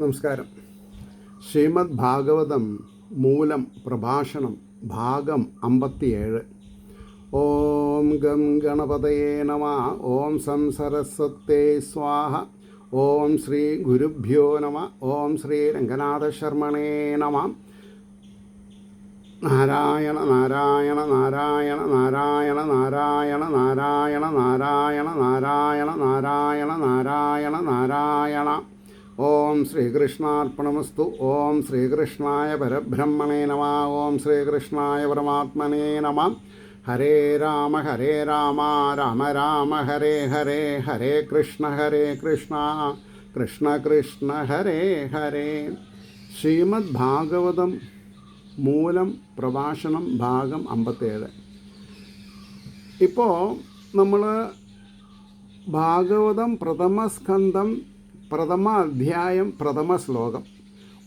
നമസ്കാരം. ശ്രീമദ് ഭാഗവതം മൂലം പ്രഭാഷണം ഭാഗം 57. ഓം ഗം ഗണപതയേ നമഃ. ഓം സം സരസ്വതേ സ്വാഹ. ഓം ശ്രീ ഗുരുഭ്യോ നമഃ. ഓം ശ്രീ രംഗനാഥശർമ്മണേ നമഃ. നാരായണ നാരായണ നാരായണ നാരായണ നാരായണ നാരായണ നാരായണ നാരായണ നാരായണ നാരായണ നാരായണ. ഓം ശ്രീകൃഷ്ണാർപ്പണമസ്തു. ഓം ശ്രീകൃഷ്ണായ പരബ്രഹ്മണേ നമഃ. ഓം ശ്രീകൃഷ്ണായ പരമാത്മനേ നമഃ. ഹരേ രാമ രാമ രാമ ഹരേ ഹരേ, ഹരേ കൃഷ്ണ കൃഷ്ണ കൃഷ്ണ ഹരേ ഹരേ. ശ്രീമദ് ഭാഗവതം മൂലം പ്രഭാഷണം ഭാഗം 57. ഇപ്പോൾ നമ്മൾ ഭാഗവതം പ്രഥമസ്കന്ധം പ്രഥമ അധ്യായം പ്രഥമ ശ്ലോകം,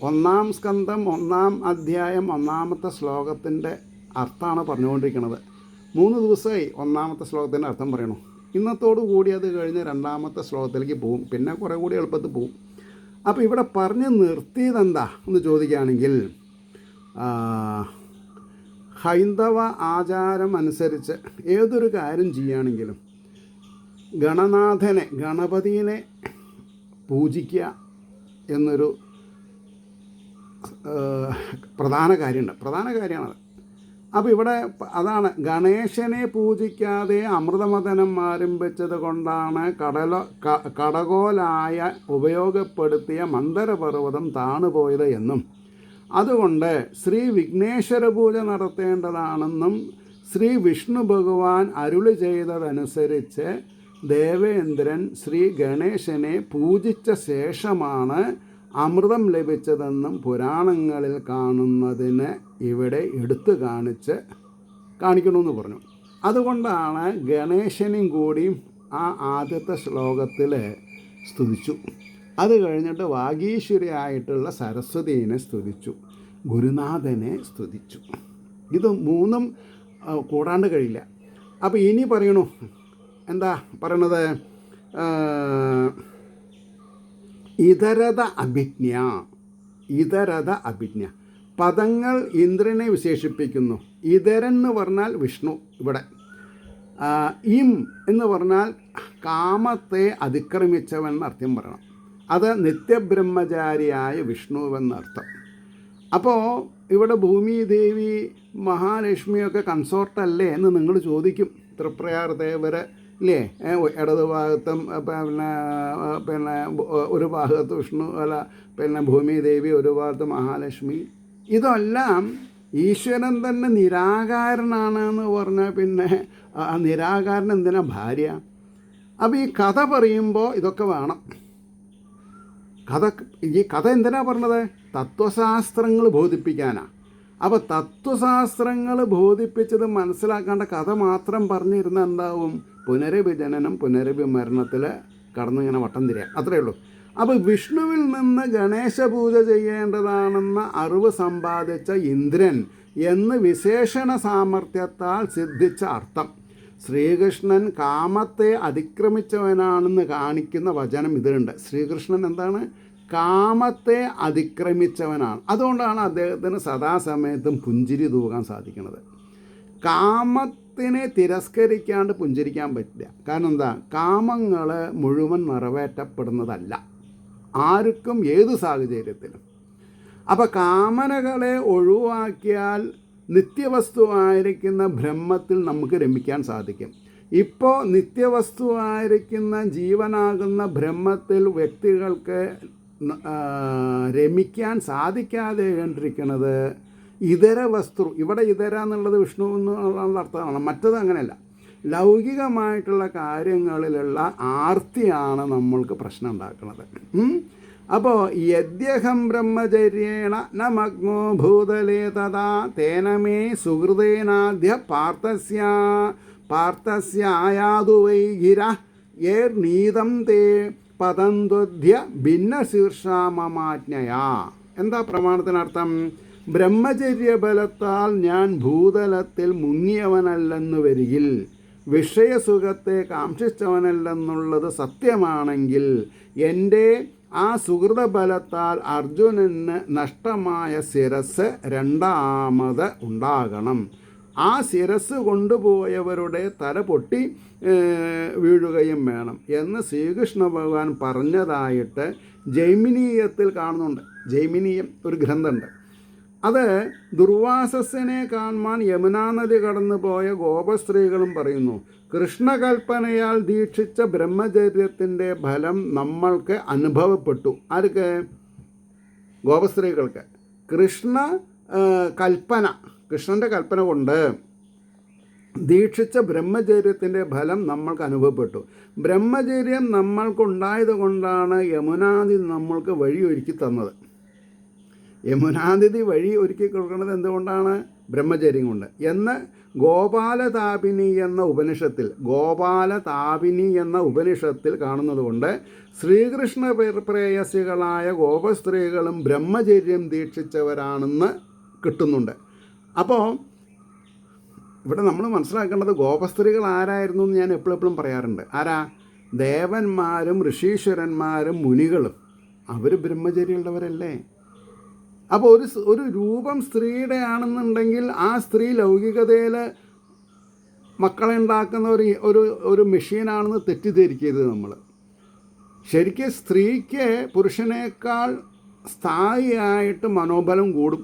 ഒന്നാം സ്കന്ധം ഒന്നാം അധ്യായം ഒന്നാമത്തെ ശ്ലോകത്തിൻ്റെ അർത്ഥമാണ് പറഞ്ഞുകൊണ്ടിരിക്കുന്നത്. 3 ദിവസമായി ഒന്നാമത്തെ ശ്ലോകത്തിൻ്റെ അർത്ഥം പറയണു. ഇന്നത്തോടു കൂടി അത് കഴിഞ്ഞ് രണ്ടാമത്തെ ശ്ലോകത്തിലേക്ക് പോവും, പിന്നെ കുറേ കൂടി എളുപ്പത്തിൽ പോവും. അപ്പോൾ ഇവിടെ പറഞ്ഞ് നിർത്തിയതെന്താ എന്ന് ചോദിക്കുകയാണെങ്കിൽ, ഹൈന്ദവ ആചാരം അനുസരിച്ച് ഏതൊരു കാര്യം ചെയ്യുകയാണെങ്കിലും ഗണപതിയെ പൂജിക്കുക എന്നൊരു പ്രധാന കാര്യമാണത്. അപ്പോൾ ഇവിടെ അതാണ്, ഗണേശനെ പൂജിക്കാതെ അമൃതമഥനം ആരംഭിച്ചത് കൊണ്ടാണ് കടകോലായ ഉപയോഗപ്പെടുത്തിയ മന്ദരപർവ്വതം താണുപോയത് എന്നും, അതുകൊണ്ട് ശ്രീ വിഘ്നേശ്വര പൂജ നടത്തേണ്ടതാണെന്നും ശ്രീ വിഷ്ണു ഭഗവാൻ അരുളി ചെയ്തതനുസരിച്ച് ദേവേന്ദ്രൻ ശ്രീ ഗണേശനെ പൂജിച്ച ശേഷമാണ് അമൃതം ലഭിച്ചതെന്നും പുരാണങ്ങളിൽ കാണുന്നതിന് ഇവിടെ എടുത്തു കാണിക്കണമെന്ന് പറഞ്ഞു. അതുകൊണ്ടാണ് ഗണേശനെയും കൂടിയും ആ ആദ്യത്തെ ശ്ലോകത്തിൽ സ്തുതിച്ചു. അത് കഴിഞ്ഞിട്ട് വാഗീശ്വരിയായിട്ടുള്ള സരസ്വതീനെ സ്തുതിച്ചു, ഗുരുനാഥനെ സ്തുതിച്ചു. ഇത് മൂന്നും കൂടാണ്ട് കഴിയില്ല. അപ്പോൾ ഇനി പറയണു, എന്താ പറയണത്? ഇതരത അഭിജ്ഞ പദങ്ങൾ ഇന്ദ്രനെ വിശേഷിപ്പിക്കുന്നു. ഇതരൻ എന്ന് പറഞ്ഞാൽ വിഷ്ണു. ഇവിടെ ഇം എന്ന് പറഞ്ഞാൽ കാമത്തെ അതിക്രമിച്ചവൻ അർത്ഥം പറയണം. അത് നിത്യബ്രഹ്മചാരിയായ വിഷ്ണുവെന്നർത്ഥം. അപ്പോൾ ഇവിടെ ഭൂമിദേവി മഹാലക്ഷ്മിയൊക്കെ കൺസോർട്ടല്ലേ എന്ന് നിങ്ങൾ ചോദിക്കും. തൃപ്രയാർ ദേവര് ഇല്ലേ, ഇടതുഭാഗത്തും പിന്നെ ഒരു ഭാഗത്ത് വിഷ്ണു, അല്ല ഭൂമിദേവി, ഒരു ഭാഗത്ത് മഹാലക്ഷ്മി. ഇതെല്ലാം ഈശ്വരൻ തന്നെ നിരാകാരനാണ് എന്ന് പറഞ്ഞാൽ പിന്നെ ആ നിരാകാരൻ എന്തിനാ ഭാര്യ? അപ്പോൾ ഈ കഥ പറയുമ്പോൾ ഇതൊക്കെ വേണം. ഈ കഥ എന്തിനാ പറഞ്ഞത്? തത്വശാസ്ത്രങ്ങൾ ബോധിപ്പിക്കാനാണ്. അപ്പോൾ തത്വശാസ്ത്രങ്ങൾ ബോധിപ്പിച്ചത് മനസ്സിലാക്കേണ്ട കഥ മാത്രം പറഞ്ഞിരുന്ന എന്താവും? പുനരഭിജനനം പുനരഭിമരണത്തിൽ കടന്നിങ്ങനെ വട്ടം തിരിയാം, അത്രയേ ഉള്ളൂ. അപ്പോൾ വിഷ്ണുവിൽ നിന്ന് ഗണേശ പൂജ ചെയ്യേണ്ടതാണെന്ന അറിവ് സമ്പാദിച്ച ഇന്ദ്രൻ എന്ന് വിശേഷണ സാമർഥ്യത്താൽ സിദ്ധിച്ച അർത്ഥം. ശ്രീകൃഷ്ണൻ കാമത്തെ അതിക്രമിച്ചവനാണെന്ന് കാണിക്കുന്ന വചനം ഇതിലുണ്ട്. ശ്രീകൃഷ്ണൻ എന്താണ്? കാമത്തെ അതിക്രമിച്ചവനാണ്. അതുകൊണ്ടാണ് അദ്ദേഹത്തിന് സദാസമയത്തും പുഞ്ചിരി തൂകാൻ സാധിക്കുന്നത്. കാമത്തിനെ തിരസ്കരിക്കാണ്ട് പുഞ്ചിരിക്കാൻ പറ്റില്ല. കാരണം എന്താ? കാമങ്ങൾ മുഴുവൻ നിറവേറ്റപ്പെടുന്നതല്ല ആർക്കും, ഏത് സാഹചര്യത്തിലും. അപ്പോൾ കാമനകളെ ഒഴിവാക്കിയാൽ നിത്യവസ്തുവായിരിക്കുന്ന ബ്രഹ്മത്തിൽ നമുക്ക് രമിക്കാൻ സാധിക്കും. ഇപ്പോൾ നിത്യവസ്തുവായിരിക്കുന്ന ജീവനാകുന്ന ബ്രഹ്മത്തിൽ വ്യക്തികൾക്ക് രമിക്കാൻ സാധിക്കാതെ കണ്ടിരിക്കുന്നത് ഇതര വസ്തു. ഇവിടെ ഇതര എന്നുള്ളത് വിഷ്ണു എന്നുള്ള അർത്ഥമാണ്, മറ്റത് അങ്ങനെയല്ല. ലൗകികമായിട്ടുള്ള കാര്യങ്ങളിലുള്ള ആർത്തിയാണ് നമ്മൾക്ക് പ്രശ്നം ഉണ്ടാക്കുന്നത്. അപ്പോൾ യദ്യഹം ബ്രഹ്മചര്യേണ നമഗ്നോ ഭൂതലേ തഥാ തേനമേ സുഹൃതേനാദ്യ പാർത്ഥസ്യായാതു വൈഗിര നീതം തേ പതന്ത്വദ്യ ഭിന്നശീർഷാമമാജ്ഞയാ. എന്താ പ്രമാണത്തിനർത്ഥം? ബ്രഹ്മചര്യബലത്താൽ ഞാൻ ഭൂതലത്തിൽ മുങ്ങിയവനല്ലെന്നു വരികിൽ വിഷയസുഖത്തെ കാക്ഷിച്ചവനല്ലെന്നുള്ളത് സത്യമാണെങ്കിൽ എൻ്റെ ആ സുഹൃത ബലത്താൽ അർജുനന് നഷ്ടമായ ശിരസ് രണ്ടാമത് ഉണ്ടാകണം. ആ ശിരസ് കൊണ്ടുപോയവരുടെ തല പൊട്ടി വീഴുകയും വേണം എന്ന് ശ്രീകൃഷ്ണ ഭഗവാൻ പറഞ്ഞതായിട്ട് ജൈമിനീയത്തിൽ കാണുന്നുണ്ട്. ജൈമിനീയം ഒരു ഗ്രന്ഥമുണ്ട്. അത് ദുർവാസസിനെ കാണുവാൻ യമുനാ നദി കടന്നു പോയ ഗോപസ്ത്രീകളും പറയുന്നു, കൃഷ്ണകൽപ്പനയാൽ ദീക്ഷിച്ച ബ്രഹ്മചര്യത്തിൻ്റെ ഫലം നമ്മൾക്ക് അനുഭവപ്പെട്ടു. ആർക്ക്? ഗോപസ്ത്രീകൾക്ക്. കൃഷ്ണൻ്റെ കൽപ്പന കൊണ്ട് ദീക്ഷിച്ച ബ്രഹ്മചര്യത്തിൻ്റെ ഫലം നമ്മൾക്ക് അനുഭവപ്പെട്ടു. ബ്രഹ്മചര്യം നമ്മൾക്കുണ്ടായത് കൊണ്ടാണ് യമുനാനദി നമ്മൾക്ക് വഴി ഒരുക്കി തന്നത്. യമുനാനദി വഴി ഒരുക്കി കൊടുക്കുന്നത് എന്തുകൊണ്ടാണ്? ബ്രഹ്മചര്യം കൊണ്ട് എന്ന് ഗോപാലതാപിനി എന്ന ഉപനിഷത്തിൽ കാണുന്നത് കൊണ്ട് ശ്രീകൃഷ്ണ പ്രേയസികളായ ഗോപസ്ത്രീകളും ബ്രഹ്മചര്യം ദീക്ഷിച്ചവരാണെന്ന് കിട്ടുന്നുണ്ട്. അപ്പോൾ ഇവിടെ നമ്മൾ മനസ്സിലാക്കേണ്ടത് ഗോപസ്ത്രീകൾ ആരായിരുന്നു എന്ന് ഞാൻ എപ്പോഴും പറയാറുണ്ട്. ആരാ? ദേവന്മാരും ഋഷീശ്വരന്മാരും മുനികളും. അവർ ബ്രഹ്മചര്യമുള്ളവരല്ലേ? അപ്പോൾ ഒരു രൂപം സ്ത്രീയുടെ ആണെന്നുണ്ടെങ്കിൽ ആ സ്ത്രീ ലൗകികതയിൽ മക്കളെ ഉണ്ടാക്കുന്ന ഒരു മെഷീനാണെന്ന് തെറ്റിദ്ധരിക്കരുത് നമ്മൾ. ശരിക്കും സ്ത്രീക്ക് പുരുഷനേക്കാൾ സ്ഥായിയായിട്ട് മനോബലം കൂടും.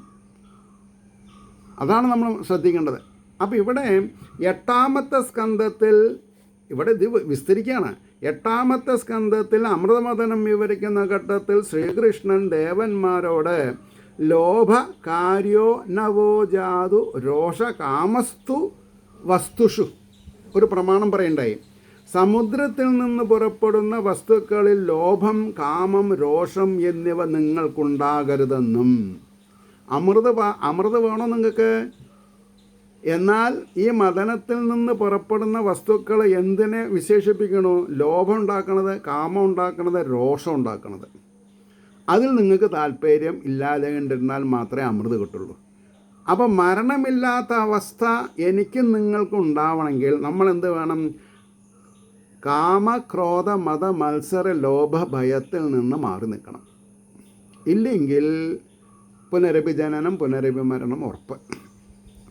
അതാണ് നമ്മൾ ശ്രദ്ധിക്കേണ്ടത്. അപ്പോൾ ഇവിടെ 8ാമത്തെ സ്കന്ധത്തിൽ ഇവിടെ ഇത് വിസ്തരിക്കുകയാണ്. 8ാമത്തെ സ്കന്ധത്തിൽ അമൃതമഥനം വിവരിക്കുന്ന ഘട്ടത്തിൽ ശ്രീകൃഷ്ണൻ ദേവന്മാരോട് ലോഭ കാര്യോ നവോ ജാതു രോഷ കാമസ്തു വസ്തുഷു ഒരു പ്രമാണം പറയണ്ടായി. സമുദ്രത്തിൽ നിന്ന് പുറപ്പെടുന്ന വസ്തുക്കളിൽ ലോഭം, കാമം, രോഷം എന്നിവ നിങ്ങൾക്കുണ്ടാകരുതെന്നും. അമൃത് വേണോ നിങ്ങൾക്ക്? എന്നാൽ ഈ മദനത്തിൽ നിന്ന് പുറപ്പെടുന്ന വസ്തുക്കൾ എന്തിനെ വിശേഷിപ്പിക്കണോ? ലോഭം ഉണ്ടാക്കണത്, കാമം ഉണ്ടാക്കണത്, രോഷം ഉണ്ടാക്കണത്. അതിൽ നിങ്ങൾക്ക് താല്പര്യം ഇല്ലാതെ കണ്ടിരുന്നാൽ മാത്രമേ അമൃത് കിട്ടുള്ളൂ. അപ്പം മരണമില്ലാത്ത അവസ്ഥ എനിക്കും നിങ്ങൾക്കും ഉണ്ടാവണമെങ്കിൽ നമ്മൾ എന്ത് വേണം? കാമ, ക്രോധ, മത, മത്സര, ലോഭ, ഭയത്തിൽ നിന്ന് മാറി നിൽക്കണം. ഇല്ലെങ്കിൽ പുനരഭിജനനം, പുനരഭിമരണം ഉറപ്പ്.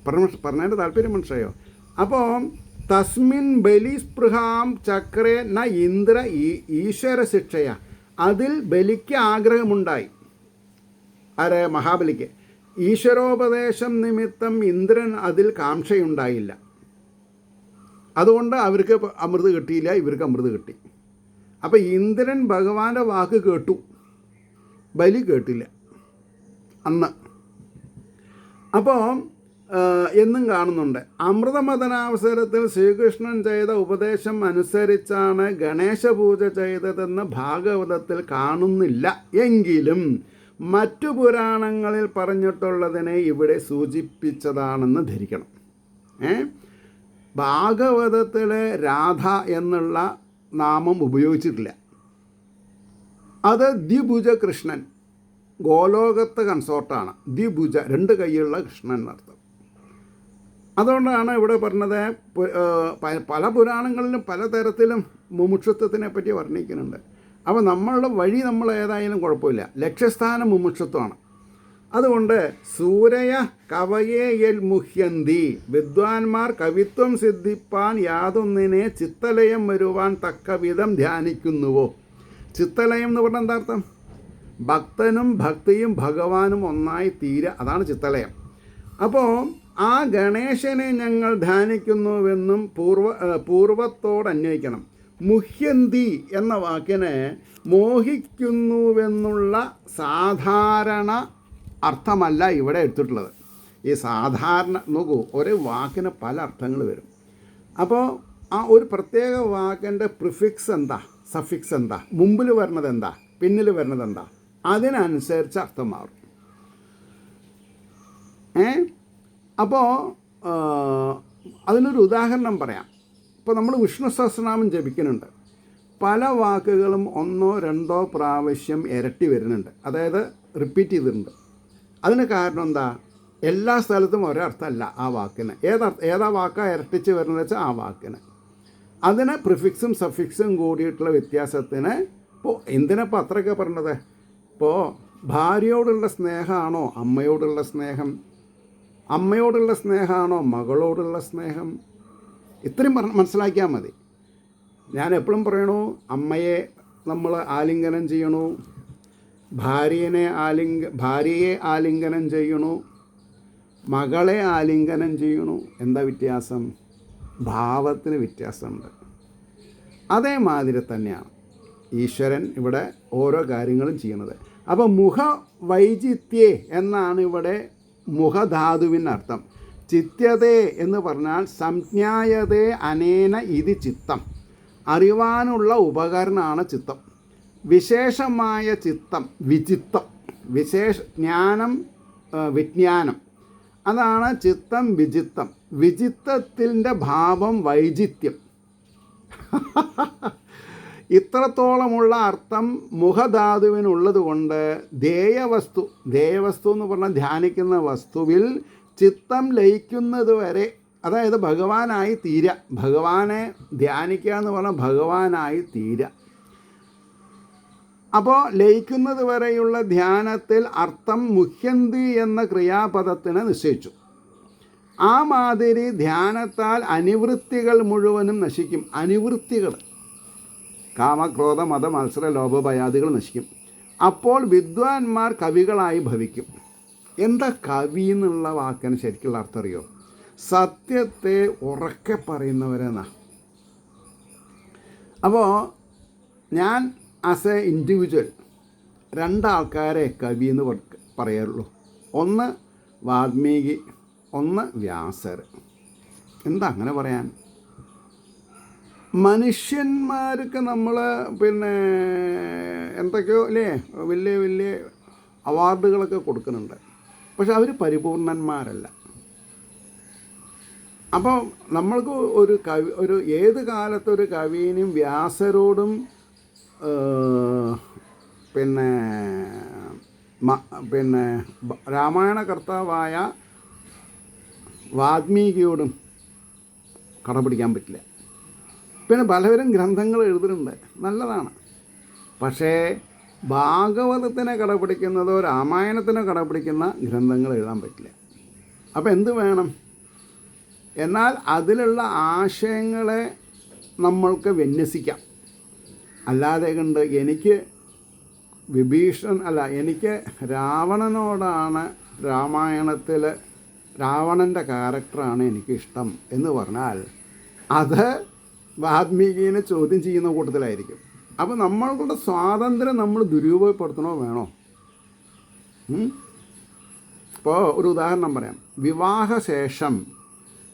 പറഞ്ഞതിൻ്റെ താല്പര്യം മനസ്സിലായോ? അപ്പോൾ തസ്മിൻ ബലിസ്പൃഹാം ചക്രേ ന ഇന്ദ്ര ഈശ്വര ശിക്ഷയ. അതിൽ ബലിക്ക് ആഗ്രഹമുണ്ടായി. ആരെ? മഹാബലിക്ക്. ഈശ്വരോപദേശം നിമിത്തം ഇന്ദ്രൻ അതിൽ കാംക്ഷയുണ്ടായില്ല. അതുകൊണ്ട് അവർക്ക് അമൃത് കിട്ടിയില്ല, ഇവർക്ക് അമൃത് കിട്ടി. അപ്പോൾ ഇന്ദ്രൻ ഭഗവാന്റെ വാക്ക് കേട്ടു, ബലി കേട്ടില്ല അന്ന്. അപ്പോൾ എന്നും കാണുന്നുണ്ട്. അമൃതമഥനാവസരത്തിൽ ശ്രീകൃഷ്ണൻ ചെയ്ത ഉപദേശം അനുസരിച്ചാണ് ഗണേശ പൂജ ചെയ്തതെന്ന് ഭാഗവതത്തിൽ കാണുന്നില്ല. എങ്കിലും മറ്റു പുരാണങ്ങളിൽ പറഞ്ഞിട്ടുള്ളതിനെ ഇവിടെ സൂചിപ്പിച്ചതാണെന്ന് ധരിക്കണം. ഭാഗവതത്തിലെ രാധ എന്നുള്ള നാമം ഉപയോഗിച്ചിട്ടില്ല. അത് ദ്വിഭുജ കൃഷ്ണൻ, ഗോലോകത്തെ കൺസോർട്ടാണ്. ദ്വിഭുജ, 2 കൈയുള്ള കൃഷ്ണൻ എന്നർത്ഥം. അതുകൊണ്ടാണ് ഇവിടെ പറഞ്ഞത്. പല പുരാണങ്ങളിലും പലതരത്തിലും മുമുക്ഷത്വത്തിനെ പറ്റി വർണ്ണിക്കുന്നുണ്ട്. അപ്പോൾ നമ്മളുടെ വഴി നമ്മൾ ഏതായാലും കുഴപ്പമില്ല, ലക്ഷ്യസ്ഥാനം മുമുക്ഷത്വമാണ്. അതുകൊണ്ട് സൂരയ കവയേ യൽ മുഹ്യന്തി, വിദ്വാൻമാർ കവിത്വം സിദ്ധിപ്പാൻ യാതൊന്നിനെ ചിത്തലയം വരുവാൻ തക്കവിധം ധ്യാനിക്കുന്നുവോ. ചിത്തലയം എന്ന് പറഞ്ഞാൽ എന്താ അർത്ഥം? ഭക്തനും ഭക്തിയും ഭഗവാനും ഒന്നായി തീരുക, അതാണ് ചിത്തലയം. അപ്പോൾ ആ ഗണേശനെ ഞങ്ങൾ ധ്യാനിക്കുന്നുവെന്നും പൂർവത്തോട് അന്വയിക്കണം. മുഹ്യന്തി എന്ന വാക്കിന് മോഹിക്കുന്നുവെന്നുള്ള സാധാരണ അർത്ഥമല്ല ഇവിടെ എടുത്തിട്ടുള്ളത്. ഈ സാധാരണ നോക്കൂ, ഒരു വാക്കിന് പല അർത്ഥങ്ങൾ വരും. അപ്പോൾ ആ ഒരു പ്രത്യേക വാക്കിൻ്റെ പ്രിഫിക്സ് എന്താ, സഫിക്സ് എന്താ, മുമ്പിൽ വരുന്നത് എന്താ, പിന്നിൽ വരുന്നത് എന്താ, അതിനനുസരിച്ച് അർത്ഥം മാറും. അപ്പോൾ അതിനൊരു ഉദാഹരണം പറയാം. ഇപ്പോൾ നമ്മൾ വിഷ്ണു സഹസ്രനാമം ജപിക്കുന്നുണ്ട്. പല വാക്കുകളും 1ഓ 2ഓ പ്രാവശ്യം ഇരട്ടി വരുന്നുണ്ട്, അതായത് റിപ്പീറ്റ് ചെയ്തിട്ടുണ്ട്. അതിന് കാരണം എന്താ? എല്ലാ സ്ഥലത്തും ഒരേ അർത്ഥമല്ല ആ വാക്കിന്. ഏതാ വാക്കാണ് ഇരട്ടിച്ച് വരുന്നത് വെച്ചാൽ ആ വാക്കിന്. അതിന് പ്രിഫിക്സും സഫിക്സും കൂടിയിട്ടുള്ള വ്യത്യാസത്തിന് ഇപ്പോൾ എന്തിനപ്പോൾ അത്രയൊക്കെ പറഞ്ഞത്? ഇപ്പോൾ ഭാര്യയോടുള്ള സ്നേഹമാണോ അമ്മയോടുള്ള സ്നേഹം? അമ്മയോടുള്ള സ്നേഹമാണോ മകളോടുള്ള സ്നേഹം? ഇത്രയും മനസ്സിലാക്കിയാൽ മതി. ഞാൻ എപ്പോഴും പറയണു, അമ്മയെ നമ്മൾ ആലിംഗനം ചെയ്യണു, ഭാര്യയെ ആലിംഗനം ചെയ്യണു, മകളെ ആലിംഗനം ചെയ്യണു. എന്താ വ്യത്യാസം? ഭാവത്തിന് വ്യത്യാസമുണ്ട്. അതേമാതിരി തന്നെയാണ് ഈശ്വരൻ ഇവിടെ ഓരോ കാര്യങ്ങളും ചെയ്യുന്നത്. അപ്പോൾ മുഖവൈചിത്യേ എന്നാണ് ഇവിടെ മുഖധാതുവിൻ്റെ അർത്ഥം. ചിത്യതേ എന്ന് പറഞ്ഞാൽ സംജ്ഞായതേ അനേന ഇതി ചിത്തം, അറിവാനുള്ള ഉപകരണമാണ് ചിത്തം. വിശേഷമായ ചിത്തം വിചിത്തം, ജ്ഞാനം വിജ്ഞാനം, അതാണ് ചിത്തം വിചിത്തം. വിചിത്തത്തിൻ്റെ ഭാവം വൈചിത്യം. ഇത്രത്തോളമുള്ള അർത്ഥം മുഖധാതുവിനുള്ളത് കൊണ്ട് ധ്യേയവസ്തു എന്ന് പറഞ്ഞാൽ ധ്യാനിക്കുന്ന വസ്തുവിൽ ചിത്തം ലയിക്കുന്നത് വരെ, അതായത് ഭഗവാനായി തീരുക. ഭഗവാനെ ധ്യാനിക്കുക എന്ന് പറഞ്ഞാൽ ഭഗവാനായി തീരുക. അപ്പോൾ ലയിക്കുന്നത് വരെയുള്ള ധ്യാനത്തിൽ അർത്ഥം മുഹ്യന്തി എന്ന ക്രിയാപദത്തിന് നിശ്ചയിച്ചു. ആ മാതിരി ധ്യാനത്താൽ അനിവൃത്തികൾ മുഴുവനും നശിക്കും. അനിവൃത്തികൾ, കാമക്രോധ മത മത്സര ലോഭഭയാദികൾ നശിക്കും. അപ്പോൾ വിദ്വാൻമാർ കവികളായി ഭവിക്കും. എന്താ കവി എന്നുള്ള വാക്കിന് ശരിക്കുള്ള അർത്ഥം അറിയോ? സത്യത്തെ ഉറക്കെ പറയുന്നവരെന്നാ. അപ്പോൾ ഞാൻ ആസ് എ ഇൻഡിവിജ്വൽ രണ്ടാൾക്കാരെ കവി എന്ന് പറയാറുള്ളൂ. ഒന്ന് വാൽമീകി, ഒന്ന് വ്യാസർ. എന്താ അങ്ങനെ പറയാൻ? മനുഷ്യന്മാർക്ക് നമ്മൾ എന്തൊക്കെയോ അല്ലേ വലിയ വലിയ അവാർഡുകളൊക്കെ കൊടുക്കുന്നുണ്ട്. പക്ഷെ അവർ പരിപൂർണന്മാരല്ല. അപ്പോൾ നമ്മൾക്ക് ഒരു ഏത് കാലത്തൊരു കവീനും വ്യാസരോടും രാമായണ കർത്താവായ വാൽമീകിയോടും കടപിടിക്കാൻ പറ്റില്ല. പിന്നെ പലവരും ഗ്രന്ഥങ്ങൾ എഴുതുന്നുണ്ട്, നല്ലതാണ്. പക്ഷേ ഭാഗവതത്തിനെ കടപിടിക്കുന്നതോ രാമായണത്തിനെ കടപിടിക്കുന്ന ഗ്രന്ഥങ്ങൾ എഴുതാൻ പറ്റില്ല. അപ്പോൾ എന്ത് വേണം? എന്നാൽ അതിലുള്ള ആശയങ്ങളെ നമ്മൾക്ക് വിന്യസിക്കാം. അല്ലാതെ കണ്ട് എനിക്ക് എനിക്ക് രാവണനോടാണ് രാമായണത്തിൽ രാവണൻ്റെ ക്യാരക്ടറാണ് എനിക്കിഷ്ടം എന്ന് പറഞ്ഞാൽ അത് വാൽമീകിനെ ചോദ്യം ചെയ്യുന്ന കൂട്ടത്തിലായിരിക്കും. അപ്പോൾ നമ്മളുടെ സ്വാതന്ത്ര്യം നമ്മൾ ദുരുപയോഗപ്പെടുത്തണോ വേണോ? ഇപ്പോൾ ഒരു ഉദാഹരണം പറയാം. വിവാഹശേഷം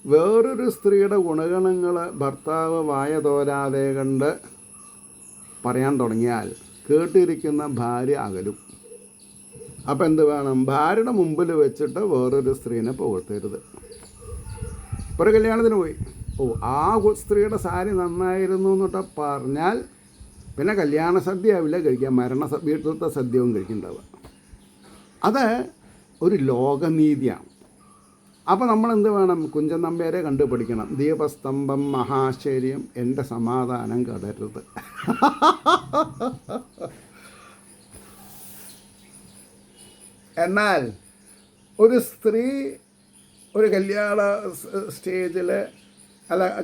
വേറൊരു സ്ത്രീയുടെ ഗുണഗണങ്ങൾ ഭർത്താവ് വായ തോരാതെ കണ്ട് പറയാൻ തുടങ്ങിയാൽ കേട്ടിരിക്കുന്ന ഭാര്യ അകലും. അപ്പോൾ എന്ത് വേണം? ഭാര്യയുടെ മുമ്പിൽ വെച്ചിട്ട് വേറൊരു സ്ത്രീനെ പുകഴ്ത്തരുത്. ഇപ്പോൾ ഒരു കല്യാണത്തിന് പോയി, ആ സ്ത്രീയുടെ സാരി നന്നായിരുന്നു എന്നിട്ട് പറഞ്ഞാൽ പിന്നെ കല്യാണ സദ്യ ആവില്ല കഴിക്കുക, വീട്ടിലത്തെ സദ്യവും കഴിക്കുന്നുണ്ടാവുക. അത് ഒരു ലോകനീതിയാണ്. അപ്പോൾ നമ്മളെന്ത് വേണം? കുഞ്ചൻ നമ്പ്യാരെ കണ്ടുപിടിക്കണം. ദീപസ്തംഭം മഹാശ്ചര്യം, എൻ്റെ സമാധാനം കടരുത്. എന്നാൽ ഒരു സ്ത്രീ ഒരു കല്യാണ സ്റ്റേജിൽ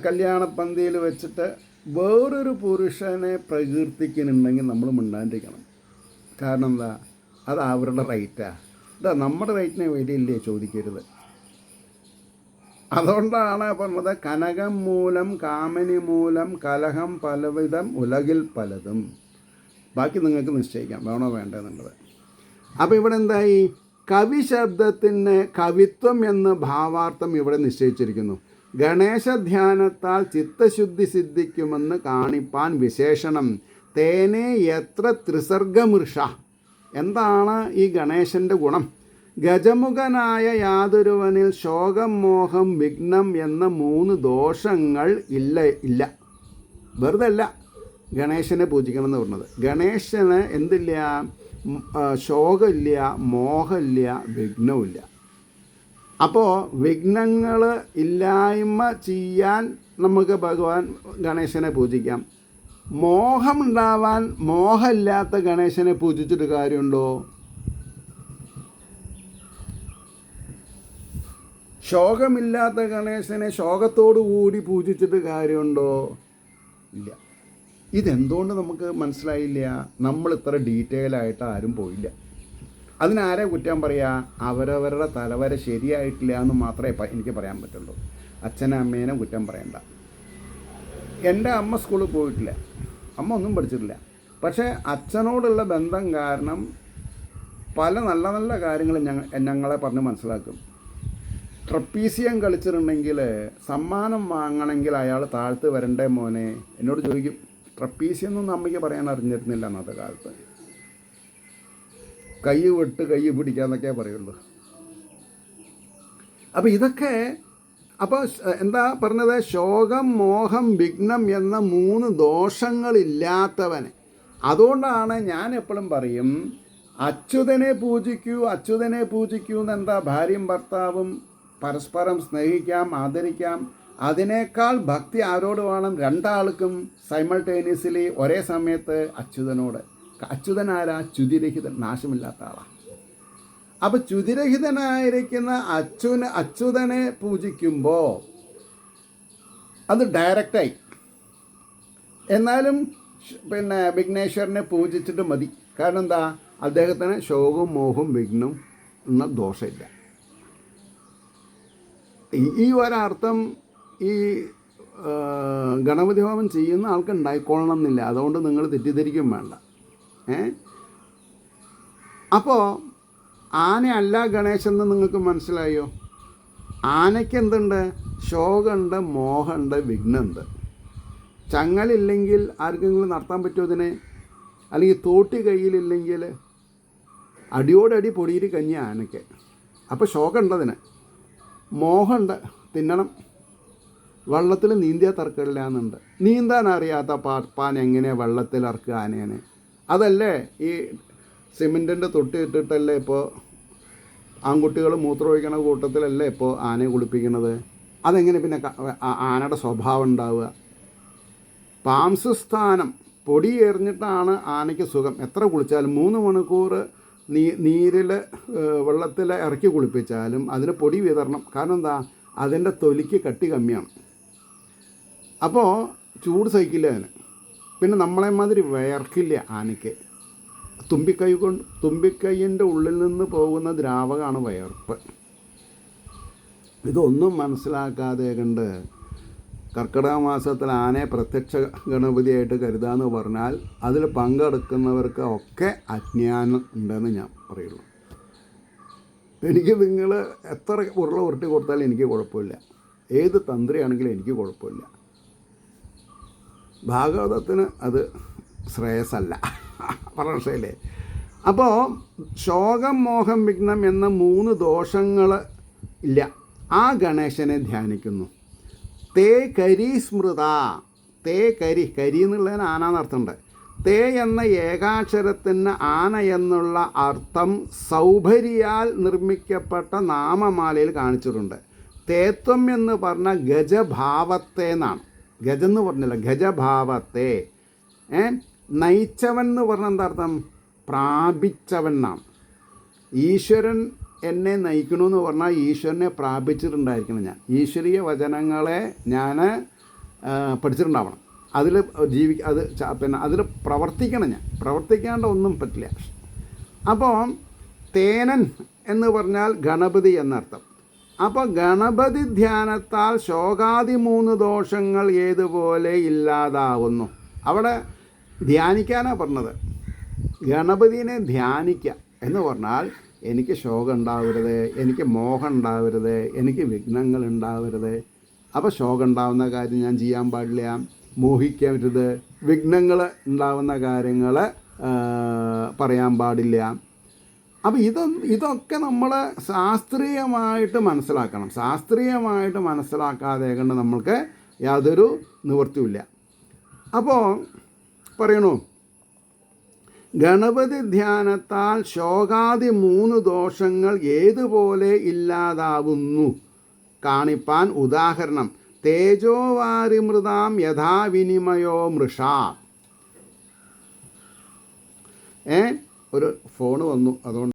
കല്യാണ പന്തിയിൽ വെച്ചിട്ട് വേറൊരു പുരുഷനെ പ്രകീർത്തിക്കുന്നുണ്ടെങ്കിൽ നമ്മൾ മിണ്ടാണ്ടിരിക്കണം. കാരണം എന്താ? അത് അവരുടെ റൈറ്റാണ്. ഇതാ നമ്മുടെ റൈറ്റിനെ വേണ്ടിയില്ലേ ചോദിക്കരുത്. അതുകൊണ്ടാണ് പറഞ്ഞത്, കനകം മൂലം കാമിനി മൂലം കലഹം പലവിധം ഉലകിൽ പലതും. ബാക്കി നിങ്ങൾക്ക് നിശ്ചയിക്കാം വേണോ വേണ്ടെന്നുള്ളത്. അപ്പോൾ ഇവിടെ എന്തായി? കവി ശബ്ദത്തിന് കവിത്വം എന്ന് ഭാവാർത്ഥം ഇവിടെ നിശ്ചയിച്ചിരിക്കുന്നു. ഗണേശധ്യാനത്താൽ ചിത്തശുദ്ധി സിദ്ധിക്കുമെന്ന് കാണിപ്പാൻ വിശേഷണം തേനെ എത്ര ത്രിസർഗമൃഷ. എന്താണ് ഈ ഗണേശൻ്റെ ഗുണം? ഗജമുഖനായ യാതൊരുവനിൽ ശോകം മോഹം വിഘ്നം എന്ന 3 ദോഷങ്ങൾ ഇല്ല. വെറുതെ അല്ല ഗണേശനെ പൂജിക്കണം എന്ന് പറഞ്ഞത്. ഗണേശന് എന്തില്ല? ശോകമില്ല, മോഹമില്ല, വിഘ്നമില്ല. അപ്പോൾ വിഘ്നങ്ങൾ ഇല്ലായ്മ ചെയ്യാൻ നമുക്ക് ഭഗവാൻ ഗണേശനെ പൂജിക്കാം. മോഹമുണ്ടാവാൻ മോഹമില്ലാത്ത ഗണേശനെ പൂജിച്ചിട്ട് കാര്യമുണ്ടോ? ശോകമില്ലാത്ത ഗണേശനെ ശോകത്തോടു കൂടി പൂജിച്ചിട്ട് കാര്യമുണ്ടോ? ഇല്ല. ഇതെന്തുകൊണ്ട് നമുക്ക് മനസ്സിലായില്ല? നമ്മൾ ഇത്ര ഡീറ്റെയിൽ ആയിട്ട് ആരും പോയില്ല. അതിനാരെ കുറ്റം പറയുക? അവരവരുടെ തലവര ശരിയായിട്ടില്ല എന്ന് മാത്രമേ എനിക്ക് പറയാൻ പറ്റുള്ളൂ. അച്ഛനും അമ്മേനും കുറ്റം പറയണ്ട. എൻ്റെ അമ്മ സ്കൂളിൽ പോയിട്ടില്ല, അമ്മ ഒന്നും പഠിച്ചിട്ടില്ല. പക്ഷേ അച്ഛനോടുള്ള ബന്ധം കാരണം പല നല്ല നല്ല കാര്യങ്ങൾ ഞങ്ങളെ പറഞ്ഞ് മനസ്സിലാക്കും. ട്രപ്പീസിയം കളിച്ചിട്ടുണ്ടെങ്കിൽ സമ്മാനം വാങ്ങണമെങ്കിൽ അയാൾ താഴ്ത്ത് വരണ്ടേ മോനെ എന്നോട് ചോദിക്കും. ട്രപ്പീസിയം ഒന്നും അമ്മയ്ക്ക് പറയാൻ അറിഞ്ഞിരുന്നില്ല അന്നത്തെ കാലത്ത്. കൈ വിട്ട് കൈ പിടിക്കാന്നൊക്കെ പറയുള്ളൂ. അപ്പോൾ ഇതൊക്കെ എന്താ പറഞ്ഞത്? ശോകം, മോഹം, വിഘ്നം എന്ന 3 ദോഷങ്ങളില്ലാത്തവന്. അതുകൊണ്ടാണ് ഞാൻ എപ്പോഴും പറയും, അച്യുതനെ പൂജിക്കൂ, അച്യുതനെ പൂജിക്കൂ എന്നെന്താ? ഭാര്യയും ഭർത്താവും പരസ്പരം സ്നേഹിക്കാം, ആദരിക്കാം. അതിനേക്കാൾ ഭക്തി ആരോട് വേണം? രണ്ടാൾക്കും സൈമൾട്ടേനിയസ്ലി ഒരേ സമയത്ത് അച്യുതനോട്. അച്യുതനാരാ? ച്യുതിരഹിതൻ, നാശമില്ലാത്ത ആളാണ്. അപ്പോൾ ച്യുതിരഹിതനായിരിക്കുന്ന അച്യുതനെ പൂജിക്കുമ്പോൾ അത് ഡയറക്റ്റായി. എന്നാലും വിഘ്നേശ്വരനെ പൂജിച്ചിട്ട് മതി. കാരണം എന്താ? അദ്ദേഹത്തിന് ശോകവും മോഹവും വിഘ്നവും എന്ന ദോഷമില്ല. ഈ ഒരർത്ഥം ഈ ഗണപതി ഹോമം ചെയ്യുന്ന ആൾക്ക് ഉണ്ടായിക്കൊള്ളണം എന്നില്ല. അതുകൊണ്ട് നിങ്ങൾ തെറ്റിദ്ധരിക്കും വേണ്ട. അപ്പോൾ ആനയല്ല ഗണേശെന്ന് നിങ്ങൾക്ക് മനസ്സിലായോ? ആനയ്ക്ക് എന്തുണ്ട്? ശോകമുണ്ട്, മോഹമുണ്ട്, വിഘ്നമുണ്ട്. ചങ്ങലില്ലെങ്കിൽ ആർക്കെങ്കിലും നടത്താൻ പറ്റുമോ ഇതിനെ? അല്ലെങ്കിൽ തോട്ടി കയ്യിലില്ലെങ്കിൽ അടിയോടടി പൊടിയിൽ കഞ്ഞി ആനയ്ക്ക്. അപ്പോൾ ശോകമുണ്ട്, അതിന് മോഹമുണ്ട്, തിന്നണം. വെള്ളത്തിൽ നീന്തിയാൽ തർക്കമില്ല എന്നുണ്ട്. നീന്താൻ അറിയാത്ത പാൻ എങ്ങനെ വെള്ളത്തിൽ ഇറക്കുക ആനേനെ? അതല്ലേ ഈ സിമെൻറ്റിൻ്റെ തൊട്ടി ഇട്ടിട്ടല്ലേ ഇപ്പോൾ ആൺകുട്ടികൾ മൂത്രമൊഴിക്കണ കൂട്ടത്തിലല്ലേ ഇപ്പോൾ ആനയെ കുളിപ്പിക്കുന്നത്? അതെങ്ങനെ പിന്നെ ആനയുടെ സ്വഭാവം ഉണ്ടാവുക? പാംസ് സ്ഥാനം പൊടി എറിഞ്ഞിട്ടാണ് ആനയ്ക്ക് സുഖം. എത്ര കുളിച്ചാലും 3 മണിക്കൂർ നീരിൽ വെള്ളത്തിൽ ഇറക്കി കുളിപ്പിച്ചാലും അതിന് പൊടി വിതരണം. കാരണം എന്താ? അതിൻ്റെ തൊലിക്ക് കട്ടി കമ്മിയാണ്. അപ്പോൾ ചൂട് സഹിക്കില്ല അതിന്. പിന്നെ നമ്മളെ മാതിരി വിയർക്കില്ല ആനയ്ക്ക്. തുമ്പിക്കൈയിൻ്റെ ഉള്ളിൽ നിന്ന് പോകുന്ന ദ്രാവകമാണ് വിയർപ്പ്. ഇതൊന്നും മനസ്സിലാക്കാതെ കണ്ട് കർക്കിടക മാസത്തിൽ ആനയെ പ്രത്യക്ഷ ഗണപതിയായിട്ട് കരുതാമെന്ന് പറഞ്ഞാൽ അതിൽ പങ്കെടുക്കുന്നവർക്ക് ഒക്കെ അജ്ഞാനം ഉണ്ടെന്ന് ഞാൻ പറയുള്ളൂ. എനിക്ക് നിങ്ങൾ എത്ര ഉരുട്ടി കൊടുത്താലും എനിക്ക് കുഴപ്പമില്ല. ഏത് തന്ത്രിയാണെങ്കിലും എനിക്ക് കുഴപ്പമില്ല. ഭാഗവതത്തിന് അത് ശ്രേയസ്സല്ല. മനസ്സിലായില്ലേ? അപ്പോൾ ശോകം, മോഹം, വിഘ്നം എന്ന 3 ദോഷങ്ങൾ ഇല്ല. ആ ഗണേശനെ ധ്യാനിക്കുന്നു. തേ കരി സ്മൃത. തേ കരി എന്നുള്ളതിന് ആന എന്നർത്ഥമുണ്ട്. തേ എന്ന ഏകാക്ഷരത്തിന് ആന എന്നുള്ള അർത്ഥം സൗഭരിയാൽ നിർമ്മിക്കപ്പെട്ട നാമമാലയിൽ കാണിച്ചിട്ടുണ്ട്. തേത്വം എന്ന് പറഞ്ഞ ഗജഭാവത്തെ എന്നാണ്. ഗജെന്ന് പറഞ്ഞില്ല, ഗജഭാവത്തെ. നയിച്ചവൻ എന്ന് പറഞ്ഞ എന്താർത്ഥം? പ്രാപിച്ചവൻ എന്നാണ്. ഈശ്വരൻ എന്നെ നയിക്കണമെന്ന് പറഞ്ഞാൽ ഈശ്വരനെ പ്രാപിച്ചിട്ടുണ്ടായിരിക്കണം. ഞാൻ ഈശ്വരീയ വചനങ്ങളെ ഞാൻ പഠിച്ചിട്ടുണ്ടാവണം. അതിൽ അതിൽ പ്രവർത്തിക്കണം. ഞാൻ പ്രവർത്തിക്കാണ്ട് ഒന്നും പറ്റില്ല. അപ്പോൾ തേനൻ എന്ന് പറഞ്ഞാൽ ഗണപതി എന്നർത്ഥം. അപ്പോൾ ഗണപതി ധ്യാനത്താൽ ശോകാദി 3 ദോഷങ്ങൾ ഏതുപോലെ ഇല്ലാതാവുന്നു. അവിടെ ധ്യാനിക്കാനാണ് പറഞ്ഞത്. ഗണപതിനെ ധ്യാനിക്കുക എന്ന് പറഞ്ഞാൽ എനിക്ക് ശോകം ഉണ്ടാവരുത്, എനിക്ക് മോഹം ഉണ്ടാവരുത്, എനിക്ക് വിഘ്നങ്ങൾ ഉണ്ടാവരുത്. അപ്പോൾ ശോകം ഉണ്ടാവുന്ന കാര്യം ഞാൻ ചെയ്യാൻ പാടില്ല, മോഹിക്കരുത്. വിഘ്നങ്ങൾ ഉണ്ടാവുന്ന കാര്യങ്ങൾ പറയാൻ പാടില്ല. അപ്പോൾ ഇതൊക്കെ നമ്മൾ ശാസ്ത്രീയമായിട്ട് മനസ്സിലാക്കണം. ശാസ്ത്രീയമായിട്ട് മനസ്സിലാക്കാതെ കൊണ്ട് നമ്മൾക്ക് യാതൊരു നിവൃത്തിയില്ല. അപ്പോൾ പറയണു, ഗണപതി ധ്യാനത്താൽ ശോകാദി 3 ദോഷങ്ങൾ ഏതുപോലെ ഇല്ലാതാവുന്നു കാണിപ്പാൻ ഉദാഹരണം തേജോവാരിമൃതാം യഥാവിനിമയോ മൃഷ. ഒരു ഫോണ് വന്നു അതുകൊണ്ട്